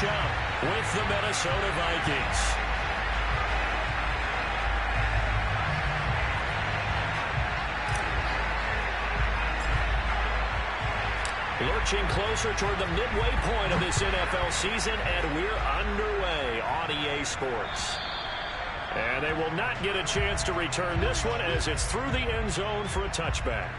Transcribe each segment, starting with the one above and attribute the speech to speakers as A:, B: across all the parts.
A: up with the Minnesota Vikings. Lurching closer toward the midway point of this NFL season, and we're underway on EA Sports. And they will not get a chance to return this one as it's through the end zone for a touchback.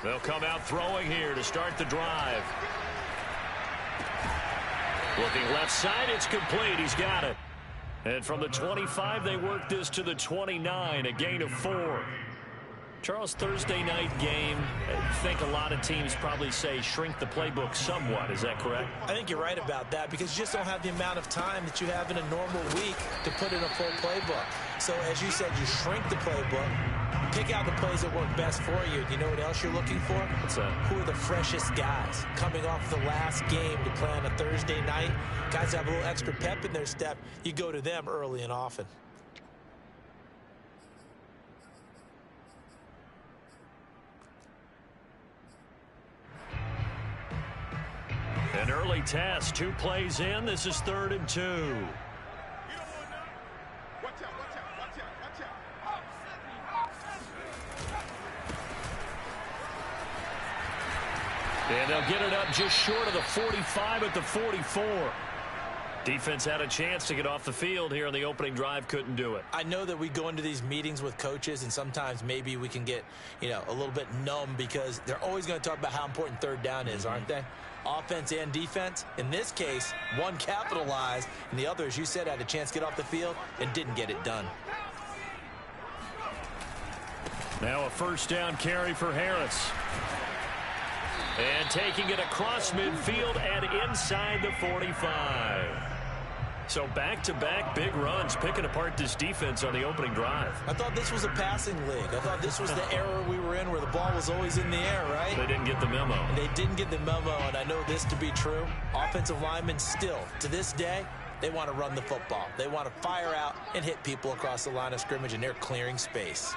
A: They'll come out throwing here to start the drive. Looking left side, it's complete. He's got it. And from the 25, they work this to the 29, a gain of 4. Charles, Thursday night game, I think a lot of teams probably say shrink the playbook somewhat. Is that correct?
B: I think you're right about that because you just don't have the amount of time that you have in a normal week to put in a full playbook. So as you said, you shrink the playbook, pick out the plays that work best for you. You know what else you're looking for?
A: What's that?
B: Who are the freshest guys coming off the last game to play on a Thursday night? Guys have a little extra pep in their step. You go to them early and often.
A: An early test, 2 plays in. This is 3rd and 2. And they'll get it up just short of the 45 at the 44. Defense had a chance to get off the field here on the opening drive, couldn't do it.
B: I know that we go into these meetings with coaches, and sometimes maybe we can get, a little bit numb because they're always going to talk about how important 3rd down is, aren't they? Offense and defense. In this case, one capitalized, and the other, as you said, had a chance to get off the field and didn't get it done.
A: Now a 1st down carry for Harris. And taking it across midfield and inside the 45. So back-to-back big runs, picking apart this defense on the opening drive.
B: I thought this was a passing league. I thought this was the era we were in where the ball was always in the air, right?
A: They didn't get the memo.
B: They didn't get the memo, and I know this to be true. Offensive linemen still, to this day, they want to run the football. They want to fire out and hit people across the line of scrimmage, and they're clearing space.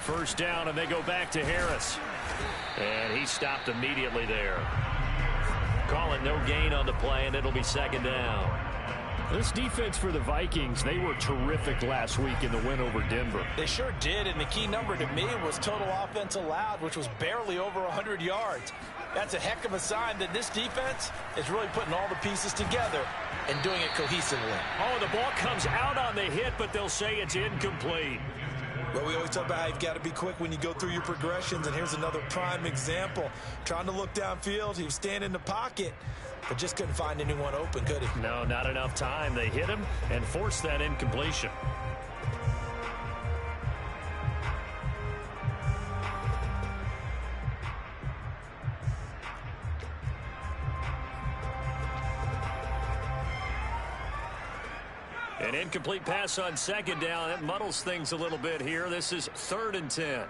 A: 1st down, and they go back to Harris. And he stopped immediately there. Call it no gain on the play, and it'll be 2nd down. This defense for the Vikings, they were terrific last week in the win over Denver.
B: They sure did, and the key number to me was total offense allowed, which was barely over 100 yards. That's a heck of a sign that this defense is really putting all the pieces together and doing it cohesively.
A: Oh, the ball comes out on the hit, but they'll say it's incomplete.
B: Well, we always talk about how you've got to be quick when you go through your progressions, and here's another prime example. Trying to look downfield, he was standing in the pocket, but just couldn't find anyone open, could he?
A: No, not enough time. They hit him and forced that incompletion. An incomplete pass on 2nd down. That muddles things a little bit here. This is 3rd and 10.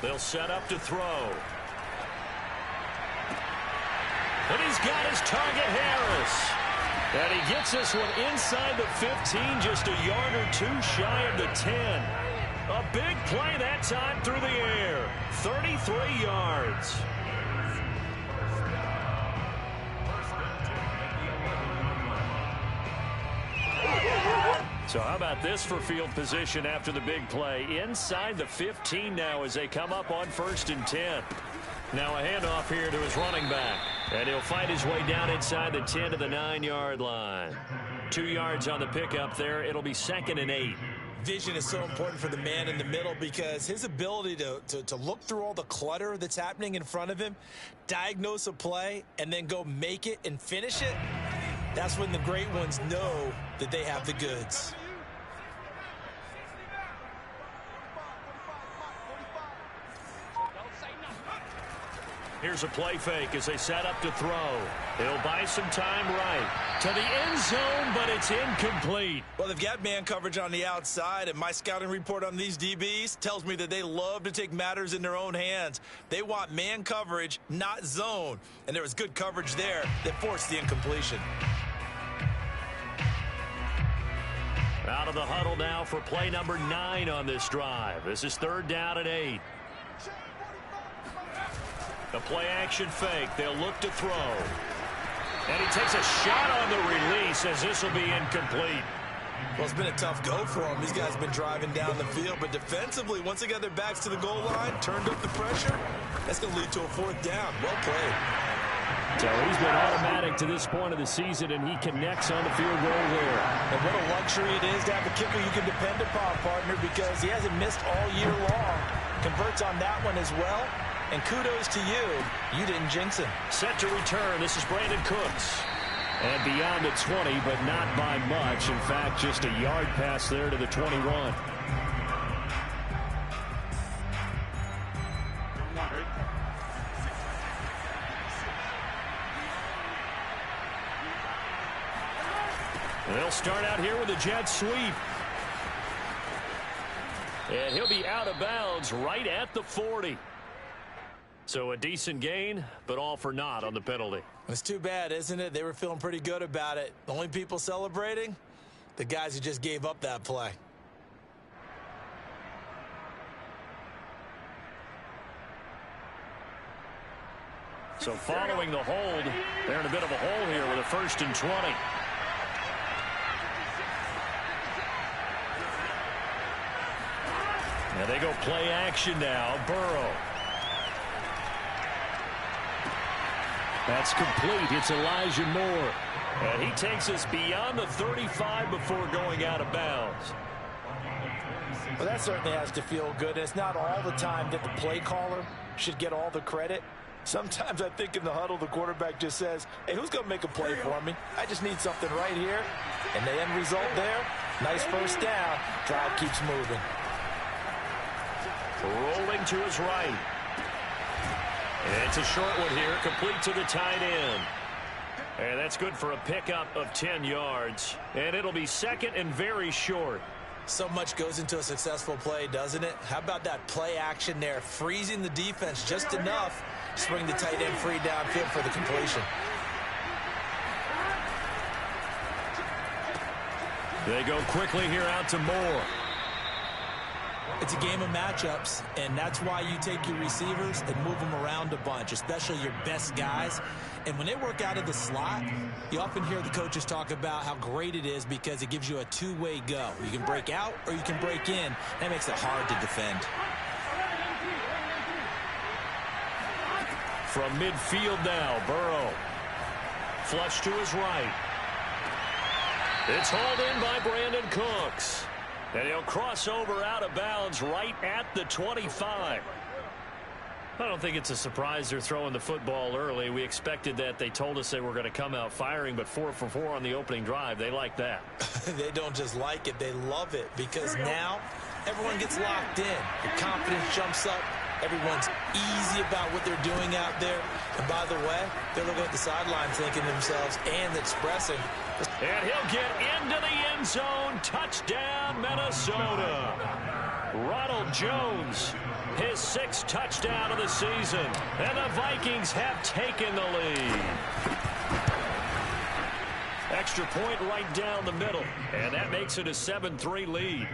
A: They'll set up to throw. And he's got his target, Harris. And he gets this one inside the 15, just a yard or 2 shy of the 10. A big play that time through the air. 33 yards. So how about this for field position after the big play? Inside the 15 now as they come up on 1st and 10. Now a handoff here to his running back. And he'll fight his way down inside the 10 to the 9-yard line. 2 yards on the pickup there. It'll be 2nd and 8.
B: Vision is so important for the man in the middle because his ability to look through all the clutter that's happening in front of him, diagnose a play, and then go make it and finish it, that's when the great ones know that they have the goods.
A: Here's a play fake as they set up to throw. He'll buy some time right to the end zone, but it's incomplete.
B: Well, they've got man coverage on the outside, and my scouting report on these DBs tells me that they love to take matters in their own hands. They want man coverage, not zone. And there was good coverage there that forced the incompletion.
A: Out of the huddle now for play number 9 on this drive. This is 3rd down and 8. The play-action fake. They'll look to throw. And he takes a shot on the release as this will be incomplete.
B: Well, it's been a tough go for him. These guys have been driving down the field. But defensively, once they got their backs to the goal line, turned up the pressure, that's going to lead to a 4th down. Well played.
A: So he's been automatic to this point of the season, and he connects on the field goal there.
B: And what a luxury it is to have a kicker you can depend upon, partner, because he hasn't missed all year long. Converts on that one as well. And kudos to you. You didn't jinx him.
A: Set to return. This is Brandon Cooks. And beyond the 20, but not by much. In fact, just a yard pass there to the 21. They'll start out here with a jet sweep. And he'll be out of bounds right at the 40. So a decent gain, but all for naught on the penalty.
B: It's too bad, isn't it? They were feeling pretty good about it. The only people celebrating, the guys who just gave up that play.
A: So following the hold, they're in a bit of a hole here with a 1st and 20. Now they go play action now. Burrow. That's complete. It's Elijah Moore. And he takes us beyond the 35 before going out of bounds.
B: Well, that certainly has to feel good. It's not all the time that the play caller should get all the credit. Sometimes I think in the huddle, the quarterback just says, hey, who's going to make a play for me? I just need something right here. And the end result there, nice 1st down. Drive keeps moving.
A: Rolling to his right. And it's a short one here, complete to the tight end. And that's good for a pickup of 10 yards. And it'll be 2nd and very short.
B: So much goes into a successful play, doesn't it? How about that play action there, freezing the defense just enough to bring the tight end free downfield for the completion.
A: They go quickly here out to Moore.
B: It's a game of matchups, and that's why you take your receivers and move them around a bunch, especially your best guys. And when they work out of the slot, you often hear the coaches talk about how great it is because it gives you a two-way go. You can break out or you can break in. That makes it hard to defend.
A: From midfield now, Burrow. Flush to his right. It's hauled in by Brandon Cooks. And he'll cross over out of bounds right at the 25. I don't think it's a surprise they're throwing the football early. We expected that. They told us they were going to come out firing, but 4 for 4 on the opening drive. They like that.
B: They don't just like it, they love it, because now everyone gets locked in. Your confidence jumps up. Everyone's easy about what they're doing out there. And by the way, they're looking at the sideline thinking to themselves and expressing.
A: And he'll get into the end zone. Touchdown, Minnesota. Ronald Jones, his 6th touchdown of the season. And the Vikings have taken the lead. Extra point right down the middle. And that makes it a 7-3 lead.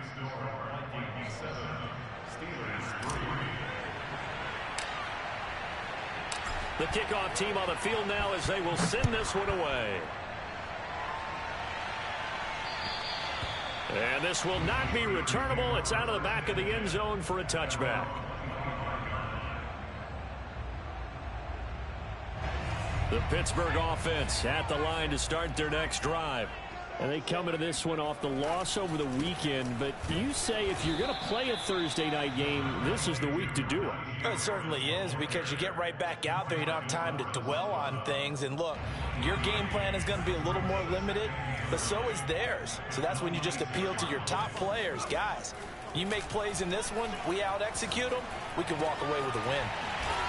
A: The kickoff team on the field now as they will send this one away. And this will not be returnable. It's out of the back of the end zone for a touchback. The Pittsburgh offense at the line to start their next drive. And they come into this one off the loss over the weekend. But you say if you're going to play a Thursday night game, this is the week to do it.
B: It certainly is, because you get right back out there. You don't have time to dwell on things. And look, your game plan is going to be a little more limited, but so is theirs. So that's when you just appeal to your top players. Guys, you make plays in this one, we out-execute them, we can walk away with a win.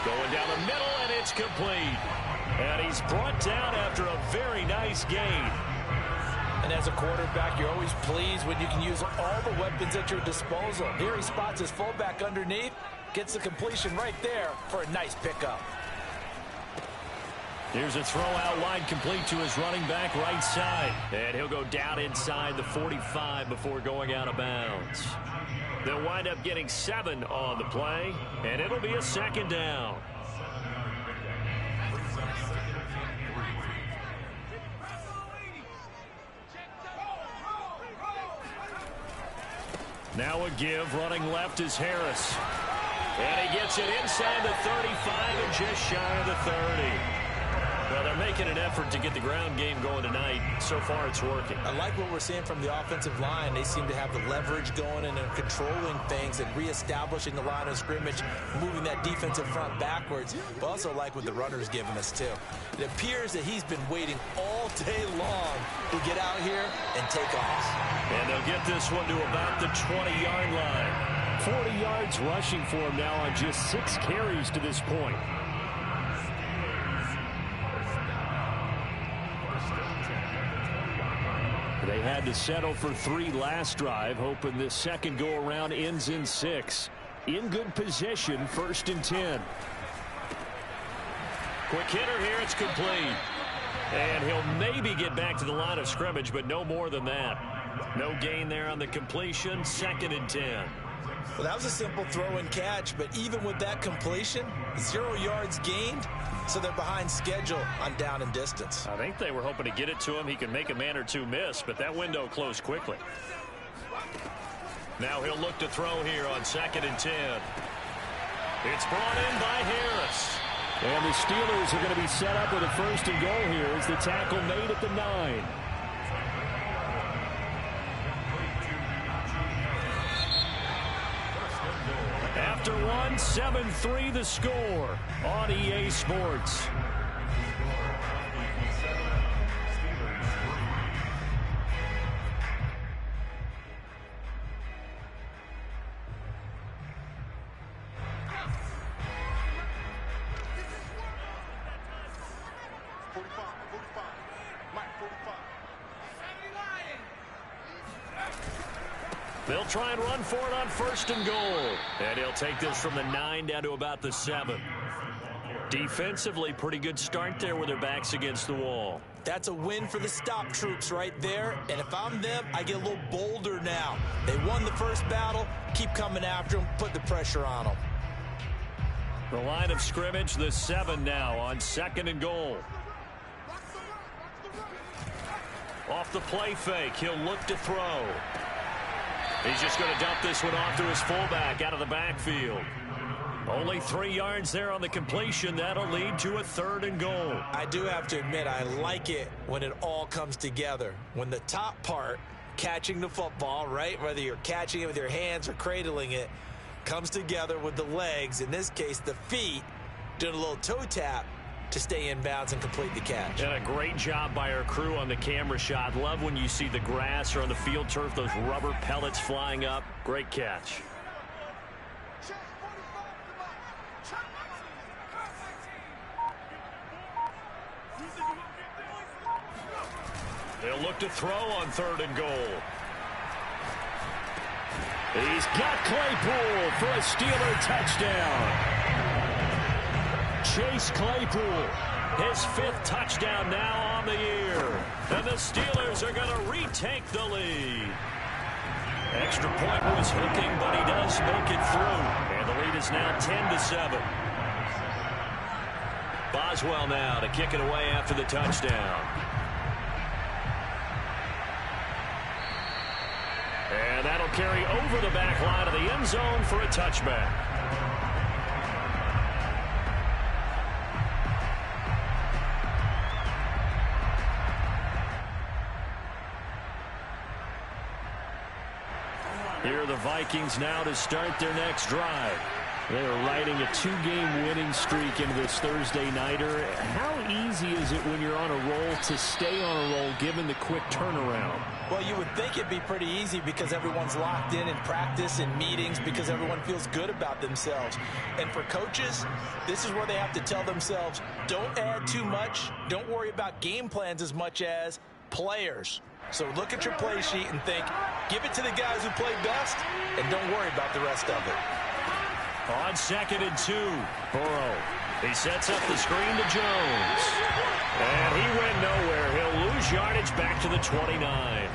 A: Going down the middle, and it's complete. And he's brought down after a very nice gain.
B: And as a quarterback, you're always pleased when you can use all the weapons at your disposal. Here he spots his fullback underneath, gets the completion right there for a nice pickup.
A: Here's a throw out wide, complete to his running back right side. And he'll go down inside the 45 before going out of bounds. They'll wind up getting 7 on the play, and it'll be a second down. Now a give, running left is Harris. And he gets it inside the 35 and just shy of the 30. Well, they're making an effort to get the ground game going tonight. So far, it's working.
B: I like what we're seeing from the offensive line. They seem to have the leverage going and they're controlling things and reestablishing the line of scrimmage, moving that defensive front backwards. But also like what the runner's giving us, too. It appears that he's been waiting all day long to get out here and take off.
A: And they'll get this one to about the 20-yard line. 40 yards rushing for him now on just 6 carries to this point. They had to settle for 3 last drive, hoping this second go-around ends in 6. In good position, 1st and 10. Quick hitter here, it's complete. And he'll maybe get back to the line of scrimmage, but no more than that. No gain there on the completion, 2nd and 10.
B: Well, that was a simple throw and catch, but even with that completion, 0 yards gained, so they're behind schedule on down and distance.
A: I think they were hoping to get it to him. He could make a man or 2 miss, but that window closed quickly. Now he'll look to throw here on 2nd and 10. It's brought in by Harris. And the Steelers are going to be set up with a 1st and goal here as the tackle made at the 9. After one, 7-3 the score on EA Sports. They'll try and run for it on 1st and goal. And he'll take this from the 9 down to about the 7. Defensively, pretty good start there with their backs against the wall.
B: That's a win for the stop troops right there. And if I'm them, I get a little bolder now. They won the first battle. Keep coming after them. Put the pressure on them.
A: The line of scrimmage, the 7 now on 2nd and goal. Off the play fake, he'll look to throw. He's just going to dump this one off to his fullback out of the backfield. Only 3 yards there on the completion. That'll lead to a 3rd and goal.
B: I do have to admit, I like it when it all comes together. When the top part, catching the football, right, whether you're catching it with your hands or cradling it, comes together with the legs, in this case the feet, doing a little toe tap to stay in bounds and complete the catch.
A: And a great job by our crew on the camera shot. Love when you see the grass or on the field turf, those rubber pellets flying up. Great catch. They'll look to throw on 3rd and goal. He's got Claypool for a Steeler touchdown. Chase Claypool, his 5th touchdown now on the year. And the Steelers are going to retake the lead. Extra point was hooking, but he does make it through. And the lead is now 10-7. Boswell now to kick it away after the touchdown. And that'll carry over the back line of the end zone for a touchback. Here are the Vikings now to start their next drive. They are riding a two-game winning streak into this Thursday nighter. How easy is it when you're on a roll to stay on a roll given the quick turnaround?
B: Well, you would think it'd be pretty easy because everyone's locked in practice and meetings because everyone feels good about themselves. And for coaches, this is where they have to tell themselves, don't add too much. Don't worry about game plans as much as players. So look at your play sheet and think, give it to the guys who play best and don't worry about the rest of it.
A: On 2nd and 2, Burrow. He sets up the screen to Jones. And he went nowhere. He'll lose yardage back to the 29.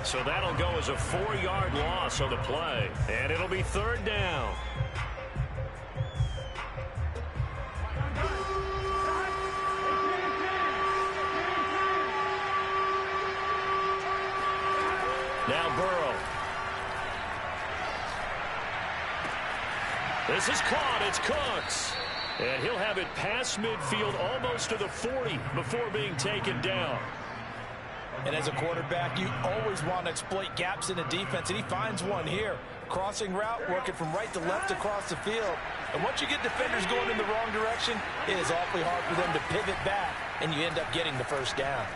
A: So that'll go as a 4-yard loss on the play. And it'll be 3rd down. Now Burrow. This is caught. It's Cooks. And he'll have it past midfield almost to the 40 before being taken down.
B: And as a quarterback, you always want to exploit gaps in the defense, and he finds one here. Crossing route, working from right to left across the field. And once you get defenders going in the wrong direction, it is awfully hard for them to pivot back, and you end up getting the 1st down.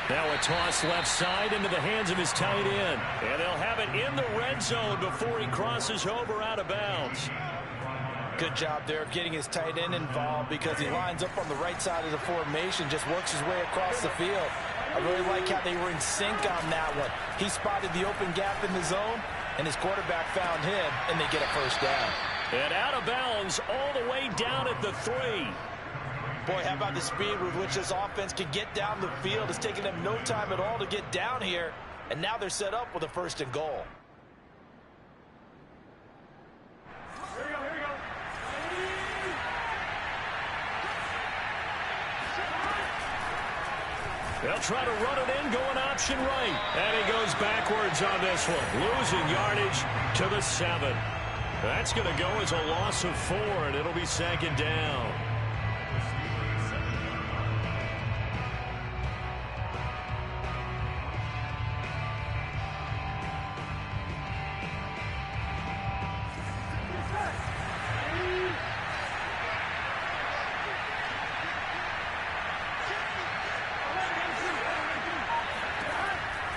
A: Now a toss left side into the hands of his tight end. And they'll have it in the red zone before he crosses over out of bounds.
B: Good job there getting his tight end involved because he lines up on the right side of the formation, just works his way across the field. I really like how they were in sync on that one. He spotted the open gap in the zone, and his quarterback found him, and they get a 1st down.
A: And out of bounds all the way down at the 3.
B: Boy, how about the speed with which this offense can get down the field? It's taken them no time at all to get down here, and now they're set up with a 1st and goal.
A: They'll try to run it in, going option right. And he goes backwards on this one, losing yardage to the 7. That's going to go as a loss of 4, and it'll be 2nd down.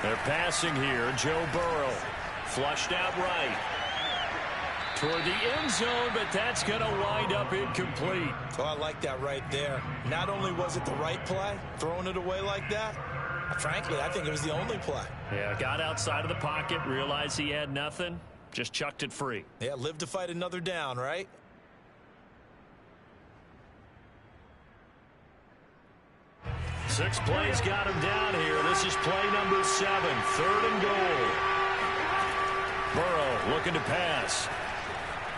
A: They're passing here. Joe Burrow flushed out right toward the end zone, but that's going to wind up incomplete.
B: Oh, I like that right there. Not only was it the right play, throwing it away like that, frankly, I think it was the only play.
A: Yeah, got outside of the pocket, realized he had nothing, just chucked it free.
B: Yeah, live to fight another down, right?
A: Six plays got him down here. This is play number 7, 3rd and goal. Burrow looking to pass.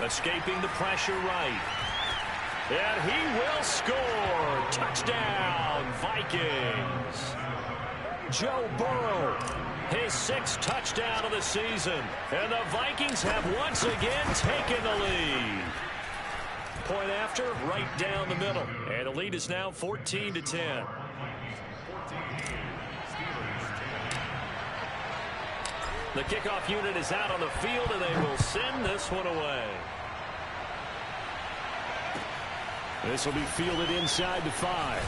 A: Escaping the pressure right. And he will score. Touchdown, Vikings. Joe Burrow, his 6th touchdown of the season. And the Vikings have once again taken the lead. Point after, right down the middle. And the lead is now 14-10. The kickoff unit is out on the field, and they will send this one away. This will be fielded inside the 5.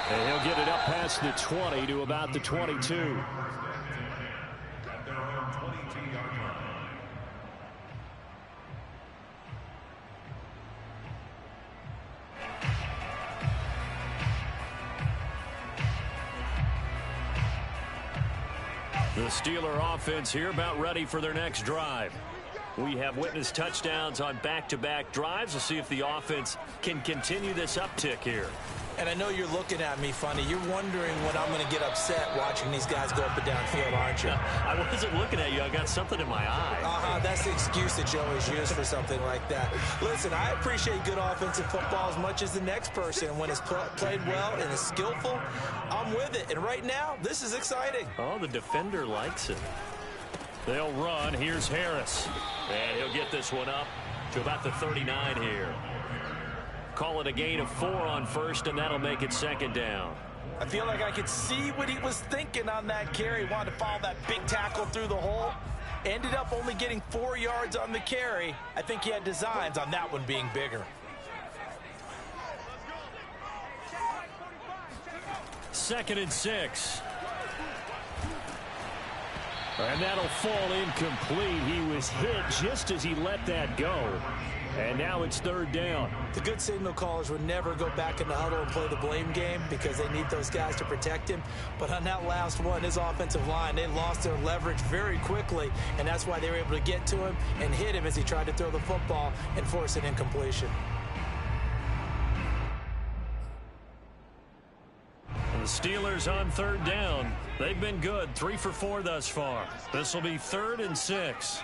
A: And he'll get it up past the 20 to about the 22. The Steeler offense here about ready for their next drive. We have witnessed touchdowns on back-to-back drives. We'll see if the offense can continue this uptick here.
B: And I know you're looking at me funny. You're wondering when I'm going to get upset watching these guys go up and down field, aren't you?
A: I wasn't looking at you. I got something in my eye.
B: That's the excuse that you always use for something like that. Listen, I appreciate good offensive football as much as the next person. When it's played well and is skillful, I'm with it. And right now, this is exciting.
A: Oh, the defender likes it. They'll run. Here's Harris. And he'll get this one up to about the 39 here. Call it a gain of 4 on 1st, and that'll make it 2nd down.
B: I feel like I could see what he was thinking on that carry. He wanted to follow that big tackle through the hole, Ended up only getting 4 yards on the carry. I think he had designs on that one being bigger.
A: Second and 6. And that'll fall incomplete. He was hit just as he let that go. And now it's third down.
B: The good signal callers would never go back in the huddle and play the blame game because they need those guys to protect him. But on that last one, his offensive line, they lost their leverage very quickly, and that's why they were able to get to him and hit him as he tried to throw the football and force an incompletion.
A: The Steelers on third down. They've been good, 3 for 4 thus far. This will be 3rd and 6.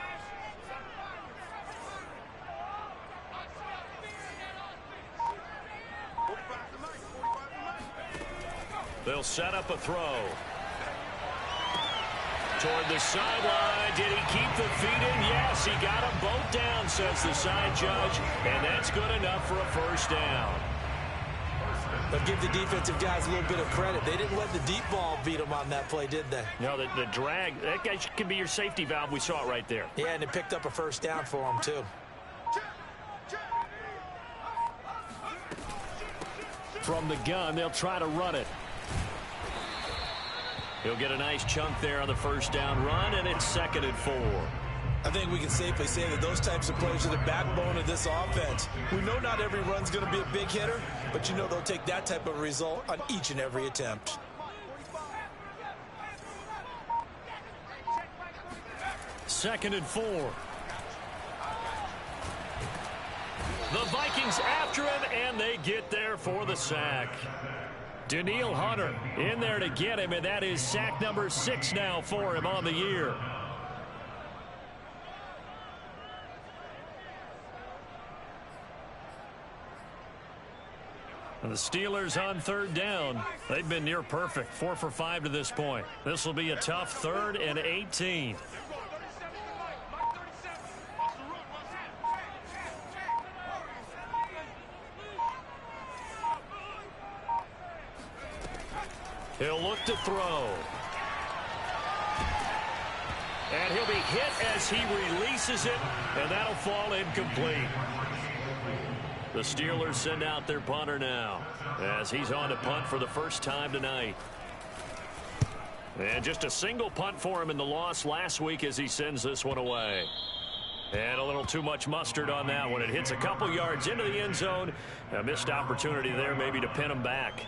A: They'll set up a throw. Toward the sideline. Did he keep the feet in? Yes, he got them both down, says the side judge. And that's good enough for a first down.
B: But give the defensive guys a little bit of credit. They didn't let the deep ball beat them on that play, did they?
A: No, the drag, that guy can be your safety valve. We saw it right there.
B: Yeah, and it picked up a first down for him, too.
A: From the gun, they'll try to run it. He'll get a nice chunk there on the first down run, and it's 2nd and 4.
B: I think we can safely say that those types of plays are the backbone of this offense. We know not every run's going to be a big hitter, but you know they'll take that type of result on each and every attempt.
A: Second and 4. The Vikings after him, and they get there for the sack. Daniil Hunter in there to get him, and that is sack number 6 now for him on the year. And the Steelers on third down. They've been near perfect, 4 for 5 to this point. This will be a tough 3rd and 18. He'll look to throw. And he'll be hit as he releases it, and that'll fall incomplete. The Steelers send out their punter now as he's on to punt for the first time tonight. And just a single punt for him in the loss last week as he sends this one away. And a little too much mustard on that one. It hits a couple yards into the end zone. A missed opportunity there maybe to pin him back.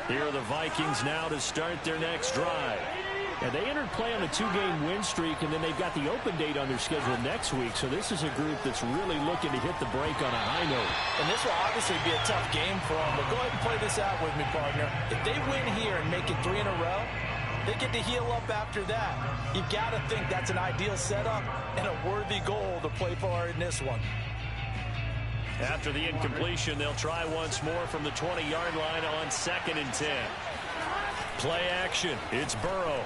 A: Here are the Vikings now to start their next drive.
C: And they entered play on a 2-game win streak, and then they've got the open date on their schedule next week. So this is a group that's really looking to hit the break on a high note.
B: And this will obviously be a tough game for them. But go ahead and play this out with me, partner. If they win here and make it 3 in a row, they get to heal up after that. You've got to think that's an ideal setup and a worthy goal to play for in this one.
A: After the incompletion, they'll try once more from the 20-yard line on 2nd and 10. Play action. It's Burrow.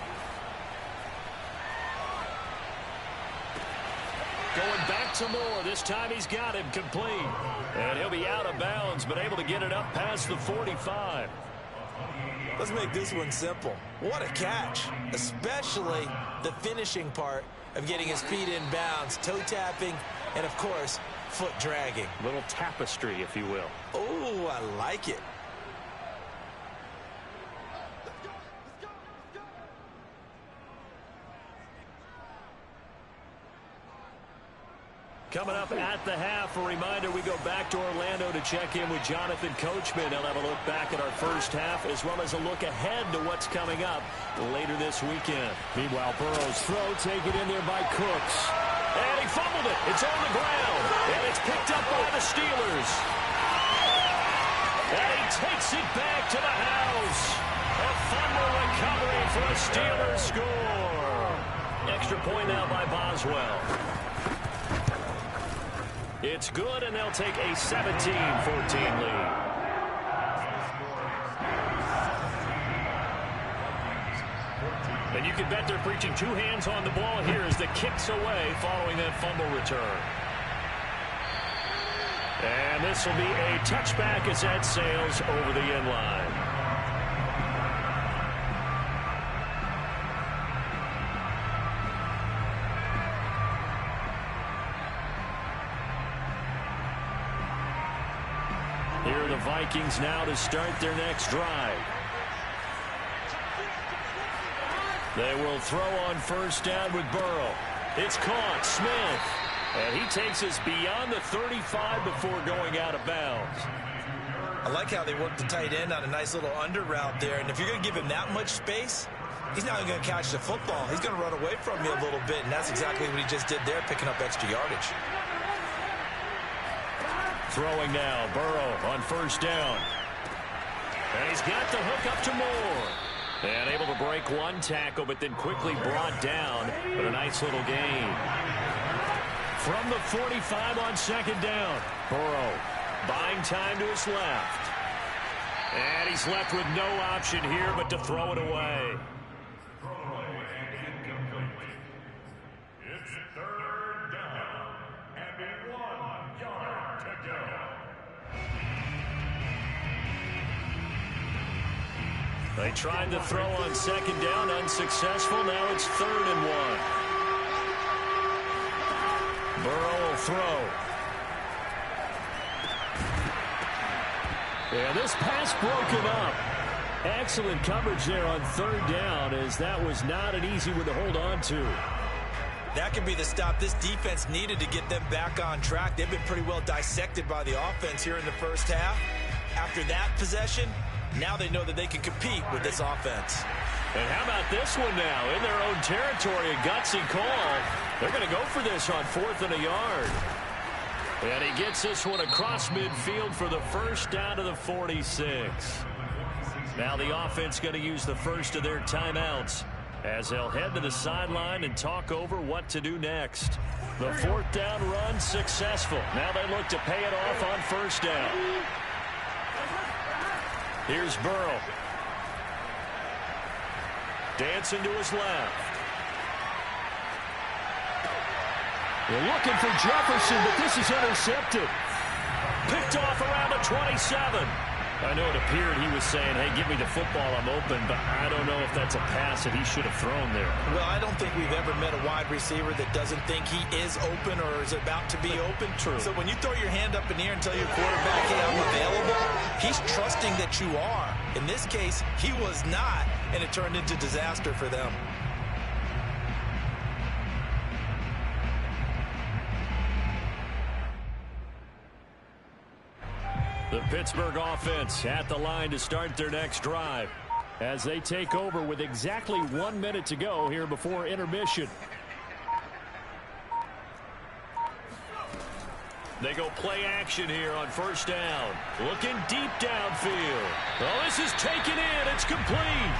A: Going back to Moore. This time he's got him complete. And he'll be out of bounds, but able to get it up past the 45.
B: Let's make this one simple. What a catch, especially the finishing part of getting his feet in bounds, toe tapping, and, of course, foot dragging.
A: Little tapestry, if you will.
B: Oh, I like it.
A: Coming up at the half, a reminder, we go back to Orlando to check in with Jonathan Coachman. He'll have a look back at our first half as well as a look ahead to what's coming up later this weekend.
C: Meanwhile, Burrow's throw taken in there by Cooks.
A: And he fumbled it. It's on the ground. And it's picked up by the Steelers. And he takes it back to the house. A fumble recovery for a Steelers score. Extra point now by Boswell. It's good, and they'll take a 17-14 lead. And you can bet they're preaching 2 hands on the ball here as the kick's away following that fumble return. And this will be a touchback as that sails over the end line. Here are the Vikings now to start their next drive. They will throw on first down with Burrow. It's caught. Smith. And he takes us beyond the 35 before going out of bounds.
B: I like how they work the tight end on a nice little under route there. And if you're going to give him that much space, he's not going to catch the football. He's going to run away from you a little bit, and that's exactly what he just did there, picking up extra yardage.
A: Throwing now, Burrow on first down. And he's got the hook up to Moore. And able to break one tackle, but then quickly brought down. But a nice little gain. From the 45 on second down, Burrow buying time to his left. And he's left with no option here but to throw it away.
D: It's third down and 1 yard to go.
A: They tried to throw on second down, unsuccessful. Now it's 3rd and 1. Burrow will throw. And this pass broken up. Excellent coverage there on 3rd down, as that was not an easy one to hold on to.
B: That could be the stop this defense needed to get them back on track. They've been pretty well dissected by the offense here in the first half. After that possession, now they know that they can compete with this offense.
A: And how about this one now? In their own territory, a gutsy call. They're going to go for this on 4th and a yard. And he gets this one across midfield for the first down to the 46. Now the offense going to use the first of their timeouts as they'll head to the sideline and talk over what to do next. The 4th down run successful. Now they look to pay it off on first down. Here's Burrow. Dancing to his left.
C: They're looking for Jefferson, but this is intercepted.
A: Picked off around the 27. I know it appeared he was saying, hey, give me the football, I'm open, but I don't know if that's a pass that he should have thrown there.
B: Well, I don't think we've ever met a wide receiver that doesn't think he is open or is about to be open.
C: True.
B: So when you throw your hand up in the air and tell your quarterback, hey, I'm available, he's trusting that you are. In this case, he was not, and it turned into disaster for them.
A: The Pittsburgh offense at the line to start their next drive as they take over with exactly 1 minute to go here before intermission. They go play action here on first down. Looking deep downfield. Oh, this is taken in. It's complete.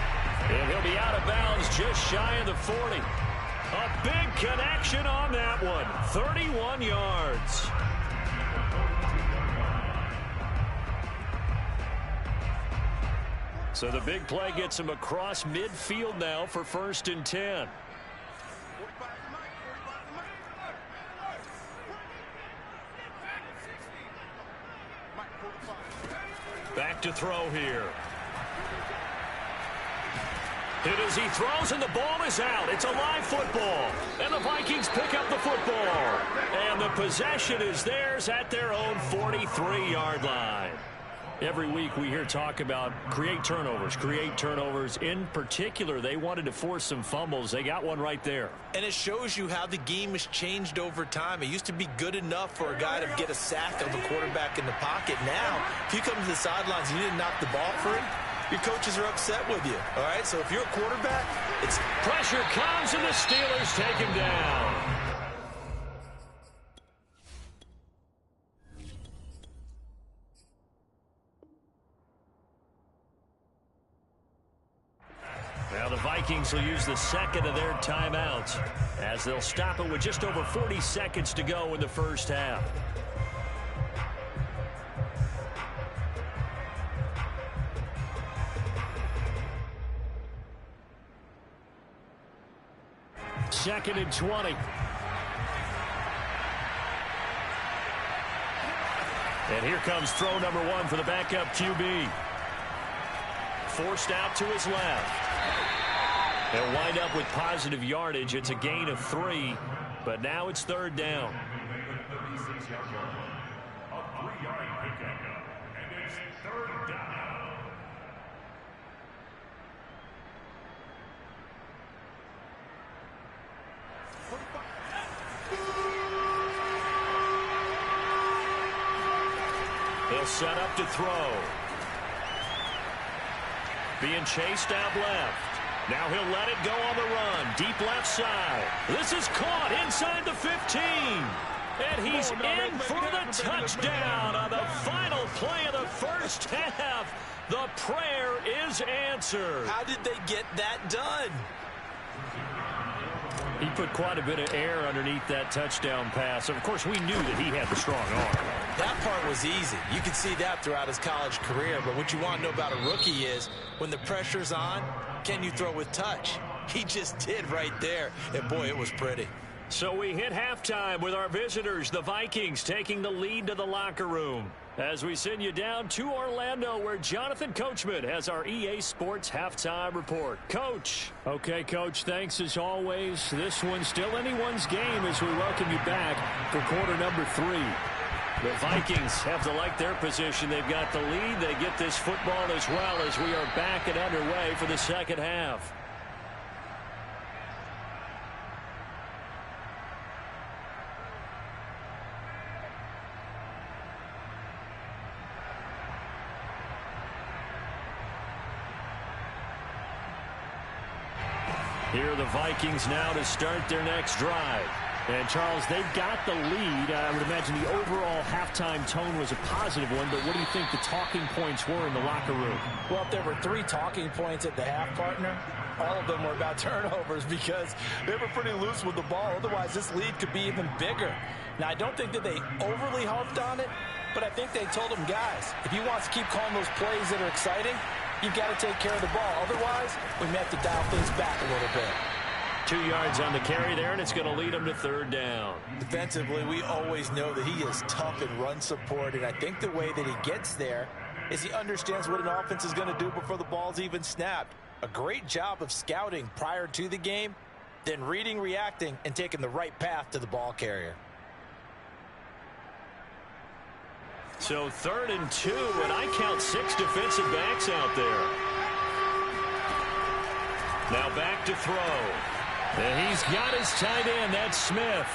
A: And he'll be out of bounds just shy of the 40. A big connection on that one. 31 yards. So the big play gets him across midfield now for 1st and 10. Back to throw here. Hit as he throws, and the ball is out. It's a live football. And the Vikings pick up the football. And the possession is theirs at their own 43-yard line. Every week we hear talk about create turnovers. In particular, they wanted to force some fumbles. They got one right there.
B: And it shows you how the game has changed over time. It used to be good enough for a guy to get a sack of a quarterback in the pocket. Now, if you come to the sidelines and you didn't knock the ball free, your coaches are upset with you. All right, so if you're a quarterback, it's
A: pressure comes and the Steelers take him down. Now the Vikings will use the second of their timeouts as they'll stop it with just over 40 seconds to go in the first half. Second and 20. here comes throw number 1 for the backup QB. Forced out to his left. They'll wind up with positive yardage. It's a gain of 3, but now it's third down. He'll set up to throw. Being chased out left. Now he'll let it go on the run. Deep left side. This is caught inside the 15. And he's in for the touchdown on the final play of the first half. The prayer is answered.
B: How did they get that done?
C: He put quite a bit of air underneath that touchdown pass. Of course, we knew that he had the strong arm.
B: That part was easy. You could see that throughout his college career. But what you want to know about a rookie is when the pressure's on, can you throw with touch? He just did right there. And, boy, it was pretty.
A: So we hit halftime with our visitors, the Vikings, taking the lead to the locker room. As we send you down to Orlando, where Jonathan Coachman has our EA Sports halftime report. Coach.
C: Okay, Coach, thanks as always. This one's still anyone's game as we welcome you back for quarter number 3.
A: The Vikings have to like their position. They've got the lead. They get this football as well as we are back and underway for the second half. Here are the Vikings now to start their next drive.
C: And, Charles, they've got the lead. I would imagine the overall halftime tone was a positive one, but what do you think the talking points were in the locker room?
B: Well, if there were 3 talking points at the half, partner, all of them were about turnovers because they were pretty loose with the ball. Otherwise, this lead could be even bigger. Now, I don't think that they overly harped on it, but I think they told them, guys, if you want to keep calling those plays that are exciting, you've got to take care of the ball. Otherwise, we may have to dial things back a little bit.
A: 2 yards on the carry there, and it's going to lead them to third down.
B: Defensively, we always know that he is tough in run support, and I think the way that he gets there is he understands what an offense is going to do before the ball's even snapped. A great job of scouting prior to the game, then reading, reacting, and taking the right path to the ball carrier.
A: So 3rd and 2, and I count 6 defensive backs out there. Now back to throw. And he's got his tight end. That's Smith.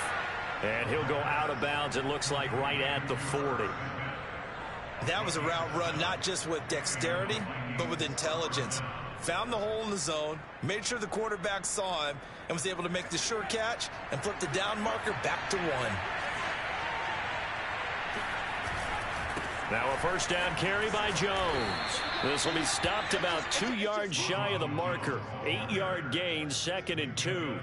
A: And he'll go out of bounds, it looks like, right at the 40.
B: That was a route run not just with dexterity, but with intelligence. Found the hole in the zone, made sure the quarterback saw him, and was able to make the sure catch and flip the down marker back to 1.
A: Now a first down carry by Jones. This will be stopped about 2 yards shy of the marker. 8-yard gain, 2nd and 2.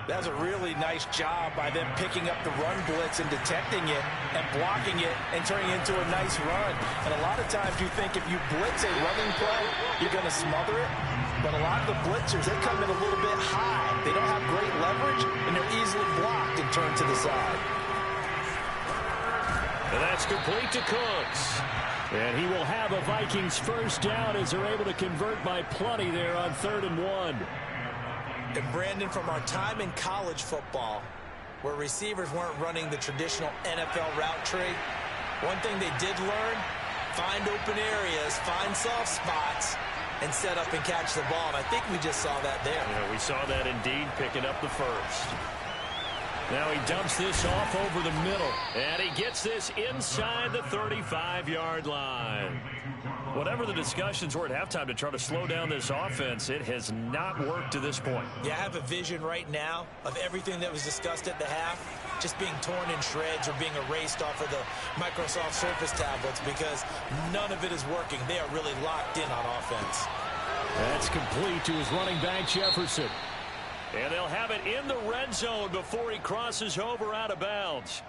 B: That's a really nice job by them picking up the run blitz and detecting it and blocking it and turning it into a nice run. And a lot of times you think if you blitz a running play, you're going to smother it. But a lot of the blitzers, they come in a little bit high. They don't have great leverage, and they're easily blocked and turned to the side.
A: And that's complete to Cooks.
C: And he will have a Vikings first down as they're able to convert by plenty there on 3rd and 1.
B: And Brandon, from our time in college football, where receivers weren't running the traditional NFL route tree, one thing they did learn, find open areas, find soft spots, and set up and catch the ball. And I think we just saw that there.
A: Yeah, we saw that indeed, picking up the first. Now he dumps this off over the middle, and he gets this inside the 35-yard line. Whatever the discussions were at halftime to try to slow down this offense, it has not worked to this point.
B: Yeah, I have a vision right now of everything that was discussed at the half just being torn in shreds or being erased off of the Microsoft Surface tablets because none of it is working. They are really locked in on offense.
C: That's complete to his running back, Jefferson.
A: And they'll have it in the red zone before he crosses over out of bounds.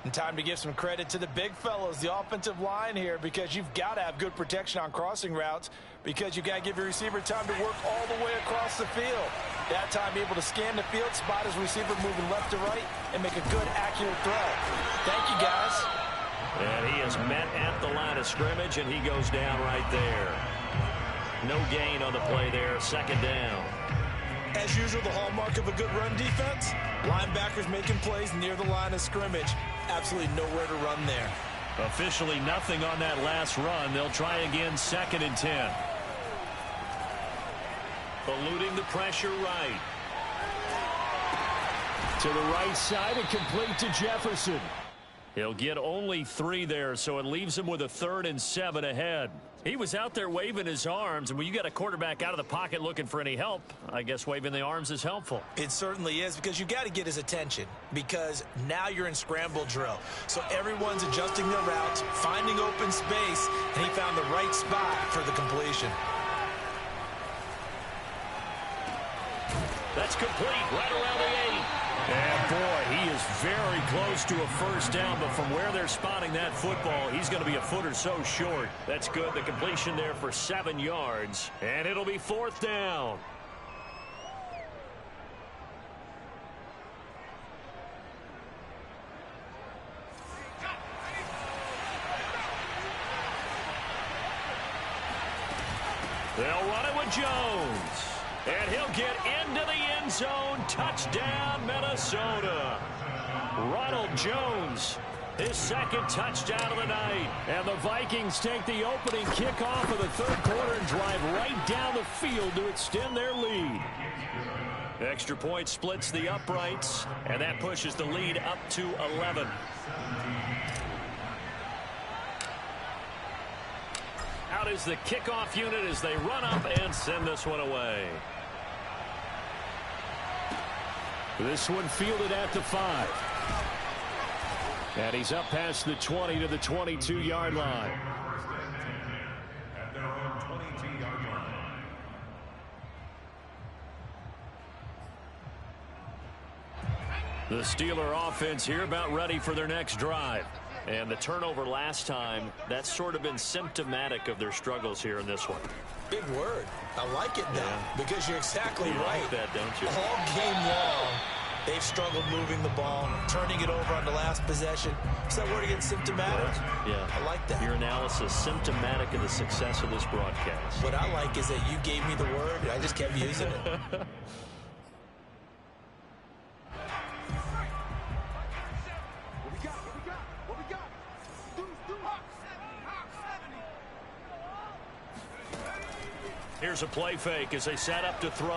B: And time to give some credit to the big fellows, the offensive line here, because you've got to have good protection on crossing routes because you've got to give your receiver time to work all the way across the field. That time able to scan the field, spot his receiver moving left to right, and make a good, accurate throw. Thank you, guys.
A: And he is met at the line of scrimmage, and he goes down right there. No gain on the play there, second down.
B: As usual, the hallmark of a good run defense, linebackers making plays near the line of scrimmage. Absolutely nowhere to run there.
C: Officially nothing on that last run. They'll try again, 2nd and 10.
A: Eluding the pressure right.
C: To the right side and complete to Jefferson.
A: He'll get only 3 there, so it leaves him with a 3rd and 7 ahead. He was out there waving his arms, and when you got a quarterback out of the pocket looking for any help, I guess waving the arms is helpful.
B: It certainly is, because you got to get his attention, because now you're in scramble drill. So everyone's adjusting their routes, finding open space, and he found the right spot for the completion.
A: That's complete right around the 8.
C: And boy, he is very close to a first down, but from where they're spotting that football, he's going to be a foot or so short.
A: That's good. The completion there for 7 yards, and it'll be 4th down. They'll run it with Jones. And he'll get into the end zone. Touchdown, Minnesota. Ronald Jones, his 2nd touchdown of the night.
C: And the Vikings take the opening kickoff of the 3rd quarter and drive right down the field to extend their lead.
A: Extra point splits the uprights, and that pushes the lead up to 11. Out is the kickoff unit as they run up and send this one away.
C: This one fielded at the 5. And he's up past the 20 to the 22-yard line.
D: At their own 22-yard line.
A: The Steeler offense here about ready for their next drive. And the turnover last time, that's sort of been symptomatic of their struggles here in this one.
B: Big word. I like it now, because you're exactly right.
A: Like that, don't you?
B: All game long, they've struggled moving the ball, turning it over on the last possession. Is that word again, symptomatic?
A: Yeah.
B: I like that.
A: Your analysis, symptomatic of the success of this broadcast.
B: What I like is that you gave me the word, and I just kept using it.
A: Here's a play fake as they set up to throw.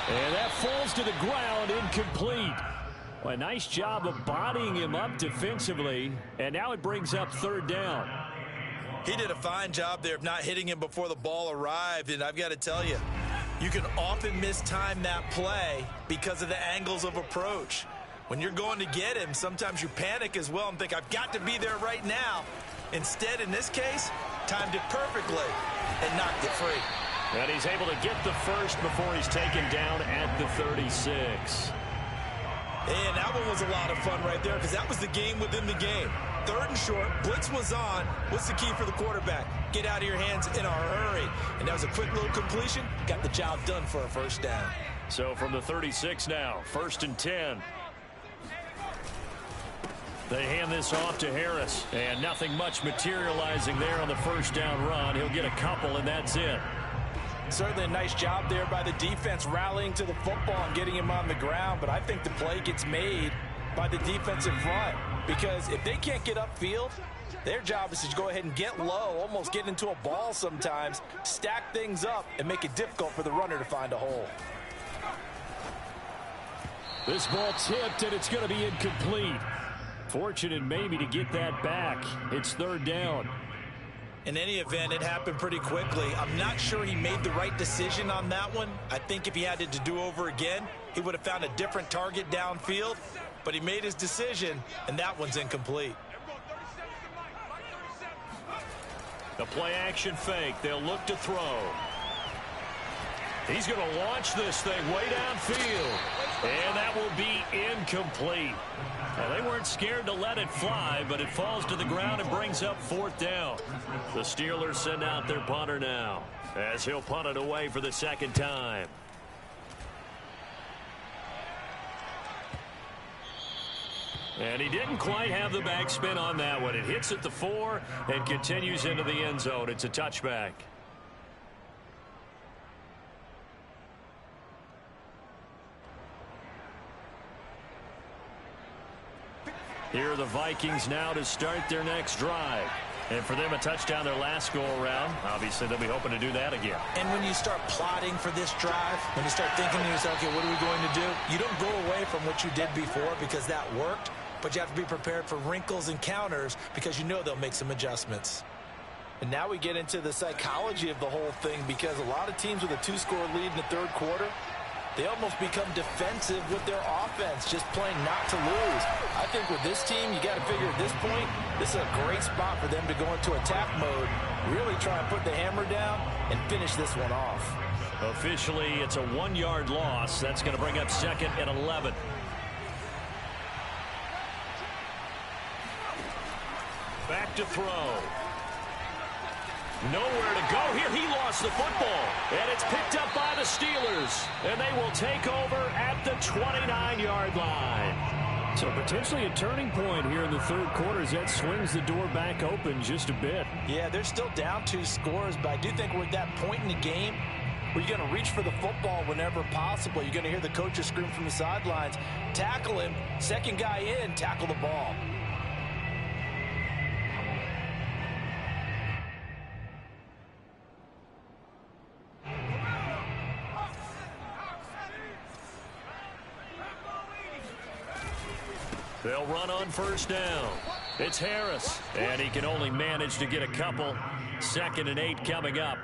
C: And that falls to the ground, incomplete. Well, a nice job of bodying him up defensively, and now it brings up 3rd down.
B: He did a fine job there of not hitting him before the ball arrived, and I've got to tell you, you can often mistime that play because of the angles of approach. When you're going to get him, sometimes you panic as well and think, I've got to be there right now. Instead, in this case, timed it perfectly and knocked it free.
A: And he's able to get the first before he's taken down at the 36.
B: And that one was a lot of fun right there, because that was the game within the game. 3rd and short, blitz was on. What's the key for the quarterback? Get out of your hands in a hurry. And that was a quick little completion. Got the job done for a first down.
A: So from the 36 now, 1st and 10. They hand this off to Harris, and nothing much materializing there on the first down run. He'll get a couple, and that's it.
B: Certainly a nice job there by the defense rallying to the football and getting him on the ground, but I think the play gets made by the defensive front, because if they can't get upfield, their job is to go ahead and get low, almost get into a ball sometimes, stack things up, and make it difficult for the runner to find a hole.
C: This ball tipped, and it's going to be incomplete. Fortunate maybe to get that back. It's 3rd down.
B: In any event, it happened pretty quickly. I'm not sure he made the right decision on that one. I think if he had it to do over again, he would have found a different target downfield. But he made his decision, and that one's incomplete.
A: The play action fake. They'll look to throw. He's going to launch this thing way downfield. And that will be incomplete. Now, they weren't scared to let it fly, but it falls to the ground and brings up 4th down. The Steelers send out their punter now, as he'll punt it away for the 2nd time. And he didn't quite have the backspin on that one. It hits at the 4 and continues into the end zone. It's a touchback. Here are the Vikings now to start their next drive. And for them, a touchdown their last go-around. Obviously, they'll be hoping to do that again.
B: And when you start plotting for this drive, when you start thinking to yourself, okay, what are we going to do? You don't go away from what you did before because that worked, but you have to be prepared for wrinkles and counters because you know they'll make some adjustments.
E: And now we get into the psychology of the whole thing because a lot of teams with a 2-score lead in the third quarter, they almost become defensive with their offense, just playing not to lose. I think with this team, you got to figure at this point, this is a great spot for them to go into attack mode, really try and put the hammer down and finish this one off.
A: Officially, it's a 1-yard loss. That's going to bring up 2nd and 11. Back to throw. Nowhere to go here. He lost the football. And it's picked up by the Steelers. And they will take over at the 29-yard line.
C: So potentially a turning point here in the third quarter as that swings the door back open just a bit.
E: Yeah, they're still down 2 scores, but I do think we're at that point in the game where you're going to reach for the football whenever possible. You're going to hear the coaches scream from the sidelines. Tackle him. Second guy in, tackle the ball.
A: They'll run on first down. It's Harris, and he can only manage to get a couple. 2nd and 8 coming up.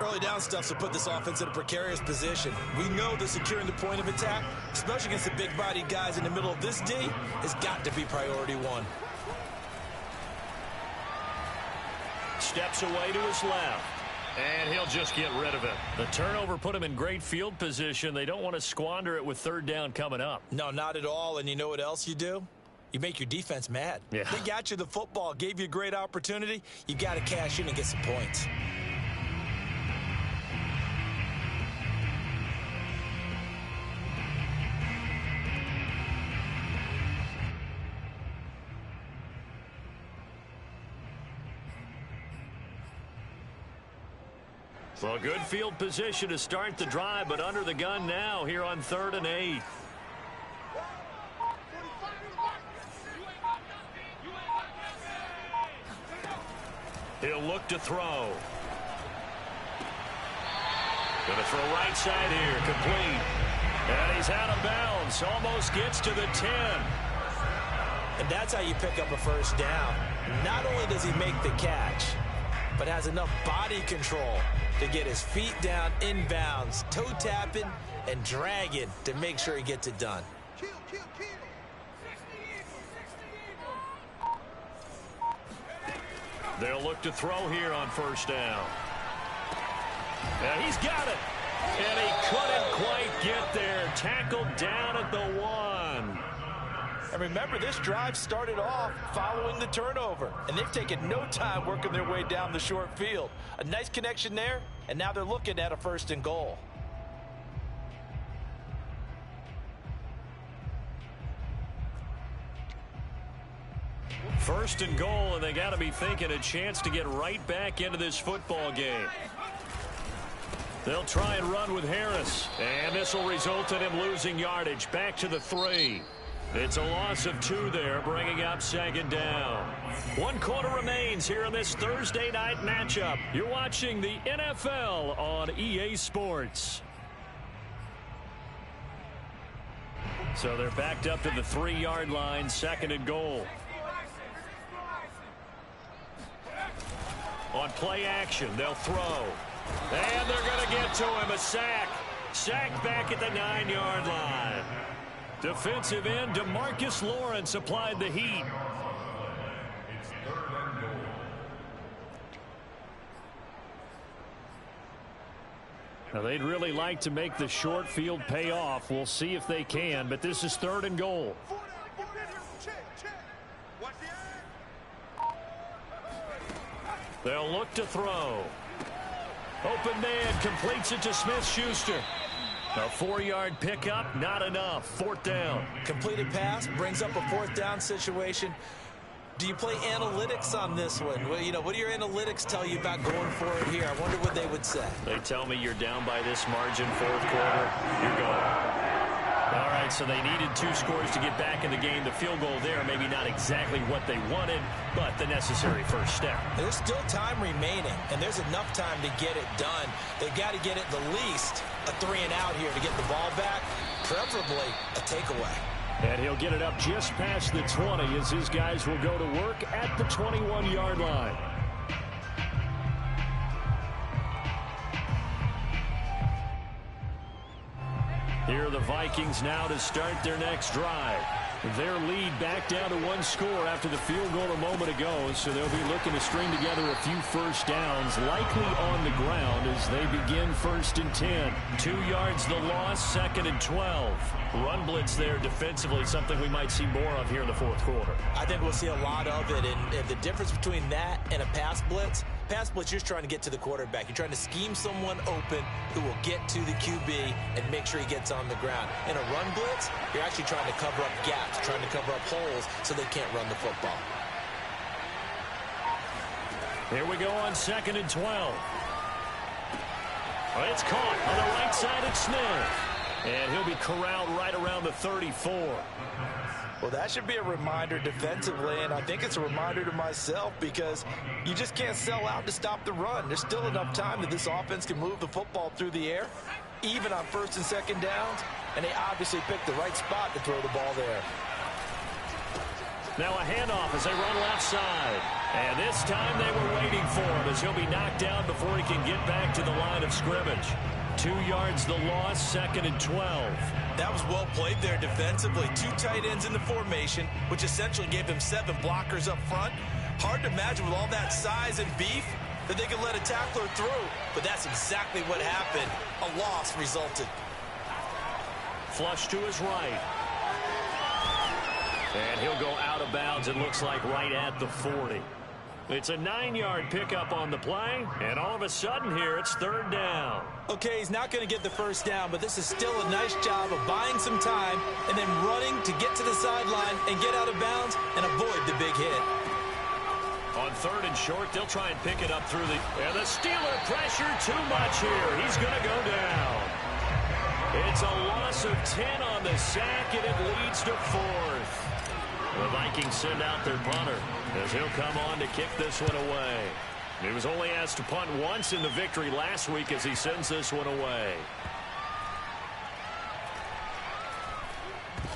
B: Early down stuff to put this offense in a precarious position. We know that securing the point of attack, especially against the big-bodied guys in the middle of this D, has got to be priority 1.
A: Steps away to his left. And he'll just get rid of it. The turnover put him in great field position. They don't want to squander it with 3rd down coming up.
B: No, not at all. And you know what else you do? You make your defense mad.
A: Yeah.
B: They got you the football, gave you a great opportunity. You got to cash in and get some points.
A: Well, good field position to start the drive, but under the gun now here on 3rd and 8. He'll look to throw. Going to throw right side here, complete. And he's out of bounds, almost gets to the 10.
B: And that's how you pick up a first down. Not only does he make the catch, but has enough body control to get his feet down inbounds, toe tapping and dragging to make sure he gets it done.
A: They'll look to throw here on first down. And he's got it. And he couldn't quite get there. Tackled down at the 1.
E: And remember, this drive started off following the turnover, and they've taken no time working their way down the short field. A nice connection there, and now they're looking at a 1st and goal.
A: First and goal, and they got to be thinking a chance to get right back into this football game. They'll try and run with Harris, and this will result in him losing yardage back to the 3. It's a loss of 2 there, bringing up 2nd down. 1 quarter remains here in this Thursday night matchup. You're watching the NFL on EA Sports. So they're backed up to the 3-yard line, 2nd and goal. On play action, they'll throw. And they're going to get to him, a sack. Sack back at the 9-yard line. Defensive end DeMarcus Lawrence applied the heat. Now they'd really like to make the short field pay off. We'll see if they can, but this is 3rd and goal. They'll look to throw. Open man completes it to Smith-Schuster. A 4-yard pickup, not enough. 4th down.
E: Completed pass brings up a 4th down situation. Do you play analytics on this one? Well, what do your analytics tell you about going for it here? I wonder what they would say.
A: They tell me you're down by this margin, 4th quarter. You're going. All right, so they needed 2 scores to get back in the game. The field goal there, maybe not exactly what they wanted, but the necessary first step.
E: There's still time remaining, and there's enough time to get it done. They've got to get it the least a 3-and-out here to get the ball back, preferably a takeaway.
C: And he'll get it up just past the 20 as his guys will go to work at the 21-yard line. Here are the Vikings now to start their next drive. Their lead back down to 1 score after the field goal a moment ago, so they'll be looking to string together a few first downs, likely on the ground as they begin 1st and 10. 2 yards the loss, 2nd and 12. Run blitz there defensively, something we might see more of here in the 4th quarter.
E: I think we'll see a lot of it, and the difference between that and a pass blitz, you're just trying to get to the quarterback. You're trying to scheme someone open who will get to the QB and make sure he gets on the ground. In a run blitz, you're actually trying to cover up gaps, trying to cover up holes so they can't run the football.
A: Here we go on 2nd and 12. Well, it's caught on the right side of Smith. And he'll be corralled right around the 34.
E: Well, that should be a reminder defensively, and I think it's a reminder to myself because you just can't sell out to stop the run. There's still enough time that this offense can move the football through the air, even on 1st and 2nd downs, and they obviously picked the right spot to throw the ball there.
A: Now a handoff as they run left side. And this time they were waiting for him as he'll be knocked down before he can get back to the line of scrimmage. 2 yards the loss, 2nd and 12.
E: That was well played there defensively. 2 tight ends in the formation, which essentially gave them 7 blockers up front. Hard to imagine with all that size and beef that they could let a tackler through. But that's exactly what happened. A loss resulted.
A: Flush to his right. And he'll go out of bounds, it looks like, right at the 40. It's a 9-yard pickup on the play, and all of a sudden here it's 3rd down.
E: Okay, he's not going to get the first down, but this is still a nice job of buying some time and then running to get to the sideline and get out of bounds and avoid the big hit.
A: On 3rd and short, they'll try and pick it up through the... And the Steeler pressure too much here. He's going to go down. It's a loss of 10 on the sack, and it leads to 4th. The Vikings send out their punter as he'll come on to kick this one away. He was only asked to punt once in the victory last week as he sends this one away.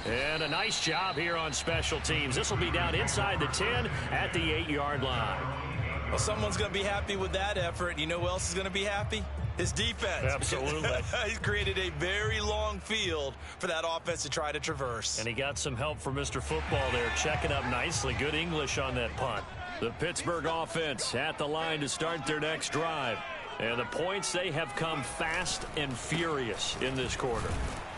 A: And a nice job here on special teams. This will be down inside the 10 at the 8-yard line.
E: Well, someone's going to be happy with that effort. You know who else is going to be happy? His defense.
A: Absolutely.
E: He's created a very long field for that offense to try to traverse.
A: And he got some help from Mr. Football there, checking up nicely. Good English on that punt. The Pittsburgh offense at the line to start their next drive. And the points, they have come fast and furious in this quarter.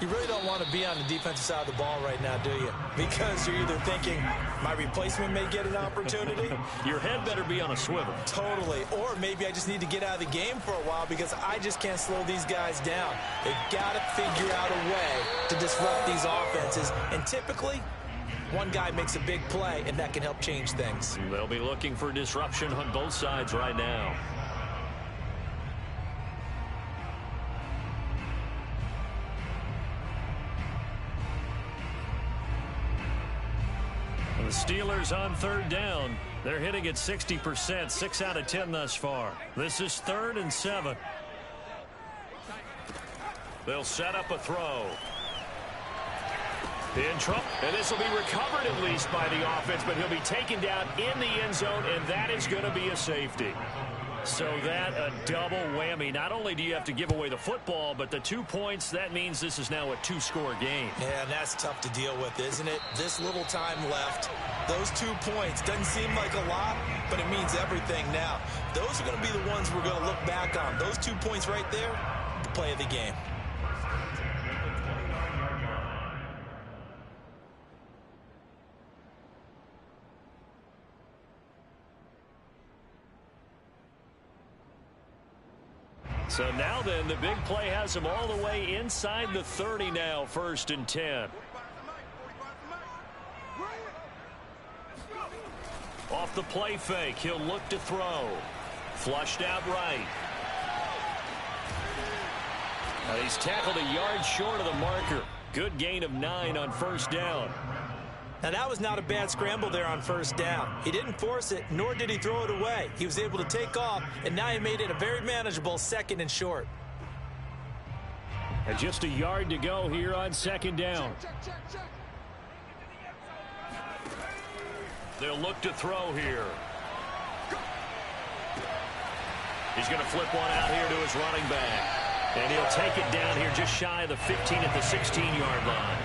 E: You really don't want to be on the defensive side of the ball right now, do you? Because you're either thinking, my replacement may get an opportunity.
A: Your head better be on a swivel.
E: Totally. Or maybe I just need to get out of the game for a while because I just can't slow these guys down. They've got to figure out a way to disrupt these offenses. And typically, one guy makes a big play, and that can help change things.
A: They'll be looking for disruption on both sides right now. The Steelers on 3rd down. They're hitting at 60%, 6 out of 10 thus far. This is 3rd and 7. They'll set up a throw. In trouble, and this will be recovered at least by the offense, but he'll be taken down in the end zone, and that is going to be a safety. So that a double whammy. Not only do you have to give away the football, but the 2 points, that means this is now a 2-score game.
E: Yeah, and that's tough to deal with, isn't it? This little time left. Those 2 points doesn't seem like a lot, but it means everything now. Those are going to be the ones we're going to look back on. Those 2 points right there, the play of the game.
A: So now then, the big play has him all the way inside the 30 now, 1st and 10. Off the play fake, he'll look to throw. Flushed out right. He's tackled a yard short of the marker. Good gain of 9 on 1st down.
B: Now, that was not a bad scramble there on 1st down. He didn't force it, nor did he throw it away. He was able to take off, and now he made it a very manageable 2nd and short.
C: And just a yard to go here on 2nd down.
A: They'll look to throw here. He's going to flip one out here to his running back. And he'll take it down here just shy of the 15 at the 16-yard line.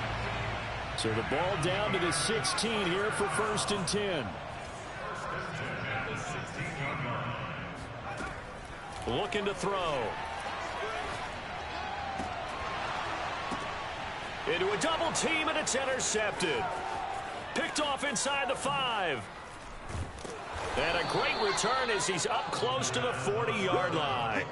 C: So the ball down to the 16 here for 1st and 10.
A: Looking to throw. Into a double team, and it's intercepted. Picked off inside the 5. And a great return as he's up close to the 40-yard line.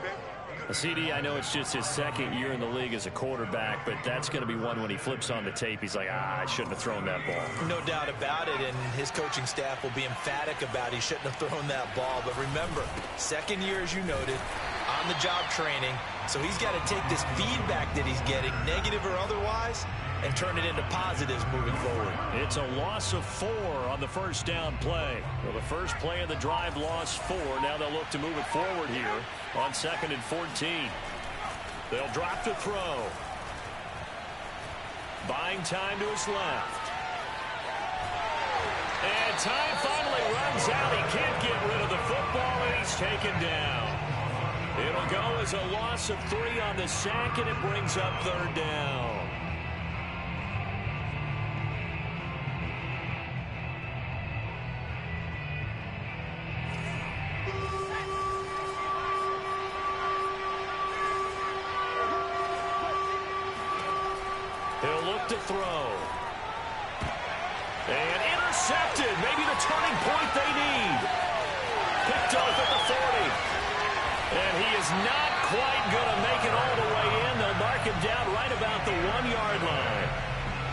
A: CD, I know it's just his 2nd year in the league as a quarterback, but that's going to be one when he flips on the tape. He's like, I shouldn't have thrown that ball.
B: No doubt about it, and his coaching staff will be emphatic about he shouldn't have thrown that ball. But remember, 2nd year, as you noted, on-the-job training, so he's got to take this feedback that he's getting, negative or otherwise, and turn it into positives moving forward.
A: It's a loss of 4 on the 1st down play. Well, the first play of the drive lost 4. Now they'll look to move it forward here on 2nd and 14. They'll drop to throw. Buying time to his left. And time finally runs out. He can't get rid of the football, and he's taken down. It'll go as a loss of 3 on the sack, and it brings up 3rd down. He'll look to throw. And intercepted. Maybe the turning point they need. Picked off at the 40. And he is not quite going to make it all the way in. They'll mark him down right about the 1-yard line.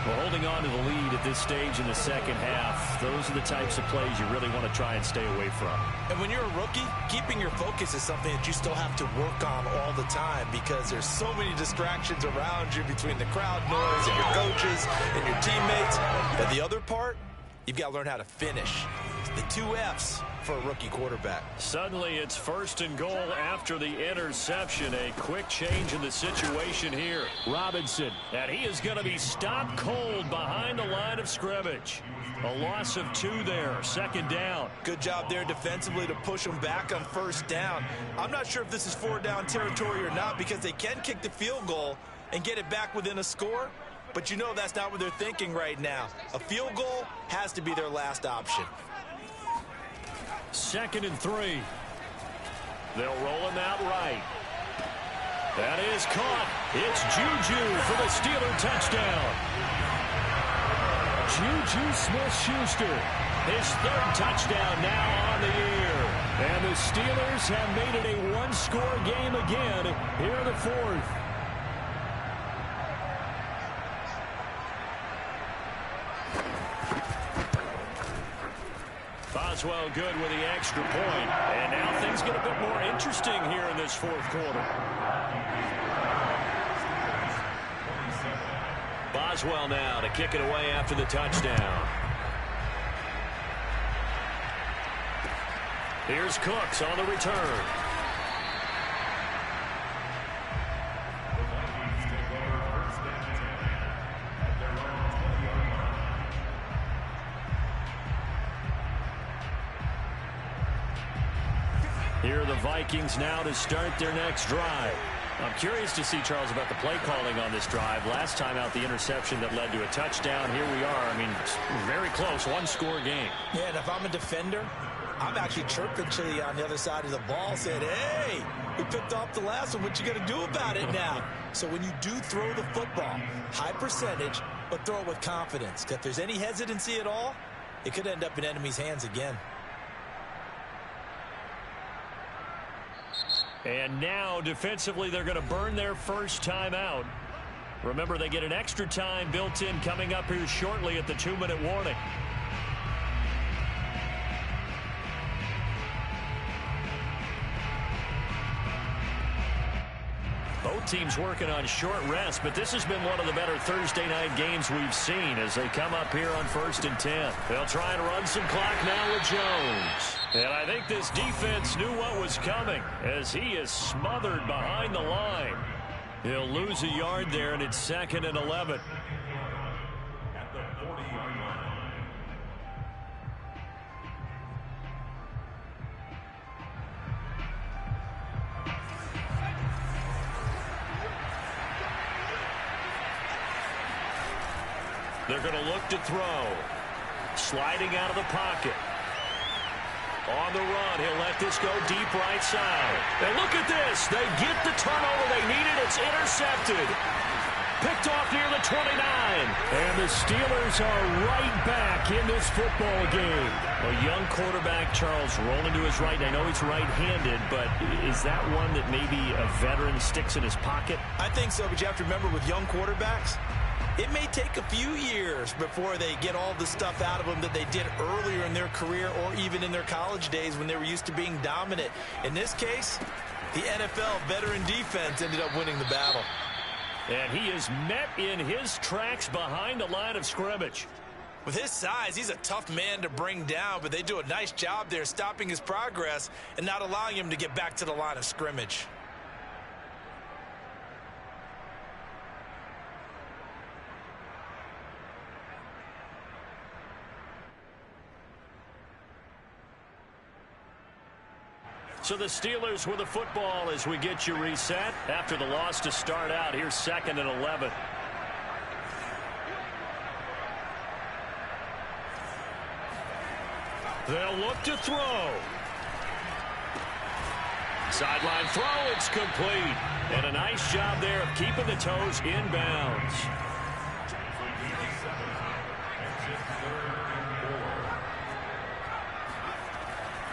A: Well, holding on to the lead at this stage in the 2nd half, those are the types of plays you really want to try and stay away from.
B: And when you're a rookie, keeping your focus is something that you still have to work on all the time because there's so many distractions around you between the crowd noise and your coaches and your teammates. But the other part, you've got to learn how to finish. It's the 2 F's for a rookie quarterback.
A: Suddenly it's 1st and goal after the interception. A quick change in the situation here. Robinson, and he is going to be stopped cold behind the line of scrimmage. A loss of 2 there, 2nd down.
B: Good job there defensively to push them back on 1st down. I'm not sure if this is 4-down territory or not because they can kick the field goal and get it back within a score. But you know that's not what they're thinking right now. A field goal has to be their last option.
A: 2nd and 3. They'll roll him out right. That is caught. It's Juju for the Steeler touchdown. Juju Smith-Schuster, his 3rd touchdown now on the year. And the Steelers have made it a 1-score game again here in the 4th. Boswell good with the extra point. And now things get a bit more interesting here in this 4th quarter. Boswell now to kick it away after the touchdown. Here's Cooks on the return. Here are the Vikings now to start their next drive. I'm curious to see, Charles, about the play calling on this drive. Last time out, the interception that led to a touchdown. Here we are. I mean, very close, 1-score game.
B: Yeah, and if I'm a defender, I'm actually chirping to you on the other side of the ball, saying, hey, we picked off the last one. What you going to do about it now? So when you do throw the football, high percentage, but throw it with confidence. Because if there's any hesitancy at all, it could end up in enemy's hands again.
A: And now, defensively, they're going to burn their first timeout. Remember, they get an extra time built in coming up here shortly at the 2-minute warning. Both teams working on short rest, but this has been one of the better Thursday night games we've seen as they come up here on 1st and 10. They'll try and run some clock now with Jones. And I think this defense knew what was coming as he is smothered behind the line. He'll lose a yard there, and it's 2nd and 11.
D: At the 40-yard line.
A: They're going to look to throw. Sliding out of the pocket. On the run, he'll let this go deep right side. And look at this. They get the turnover they needed. It's intercepted. Picked off near the 29. And the Steelers are right back in this football game. A young quarterback, Charles, rolling to his right. I know he's right-handed, but is that one that maybe a veteran sticks in his pocket?
B: I think so, but you have to remember with young quarterbacks, it may take a few years before they get all the stuff out of them that they did earlier in their career or even in their college days when they were used to being dominant. In this case, the NFL veteran defense ended up winning the battle.
A: And he is met in his tracks behind the line of scrimmage.
B: With his size, he's a tough man to bring down, but they do a nice job there stopping his progress and not allowing him to get back to the line of scrimmage.
A: So the Steelers with the football as we get you reset after the loss to start out. Here's 2nd and 11. They'll look to throw. Sideline throw, it's complete. And a nice job there of keeping the toes inbounds.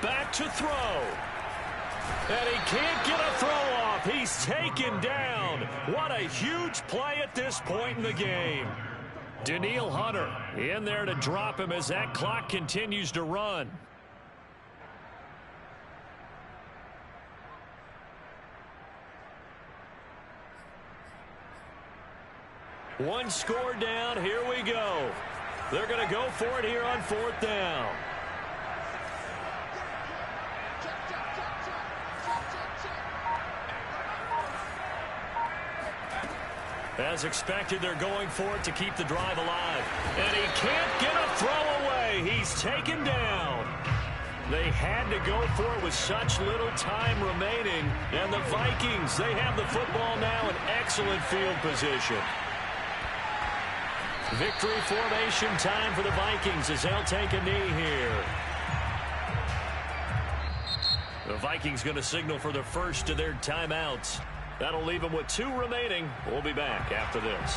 A: Back to throw. And he can't get a throw off. He's taken down. What a huge play at this point in the game. Danielle Hunter in there to drop him as that clock continues to run. One score down. Here we go. They're going to go for it here on 4th down. As expected, they're going for it to keep the drive alive. And he can't get a throw away. He's taken down. They had to go for it with such little time remaining. And the Vikings, they have the football now in excellent field position. Victory formation time for the Vikings as they'll take a knee here. The Vikings going to signal for the first of their timeouts. That'll leave them with 2 remaining. We'll be back after this.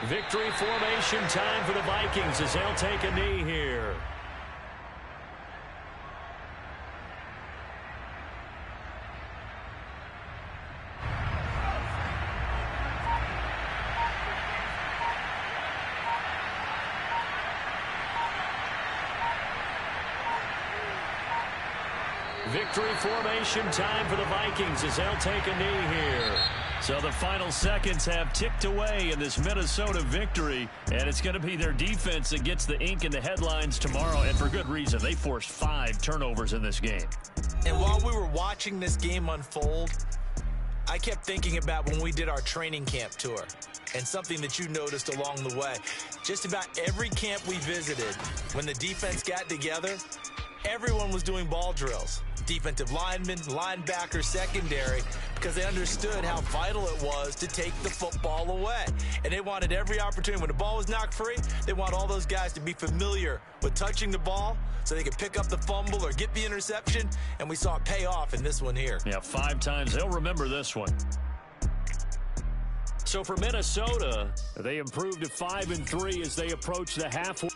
A: Victory formation time for the Vikings as they'll take a knee here. Victory formation time for the Vikings as they'll take a knee here. So the final seconds have ticked away in this Minnesota victory, and it's going to be their defense that gets the ink in the headlines tomorrow, and for good reason. They forced 5 turnovers in this game.
B: And while we were watching this game unfold, I kept thinking about when we did our training camp tour and something that you noticed along the way. Just about every camp we visited, when the defense got together, everyone was doing ball drills. Defensive linemen, linebackers, secondary, because they understood how vital it was to take the football away. And they wanted every opportunity. When the ball was knocked free, they want all those guys to be familiar with touching the ball so they could pick up the fumble or get the interception. And we saw it pay off in this one here.
A: Yeah, 5 times. They'll remember this one. So for Minnesota, they improved to 5-3 as they approach the halfway.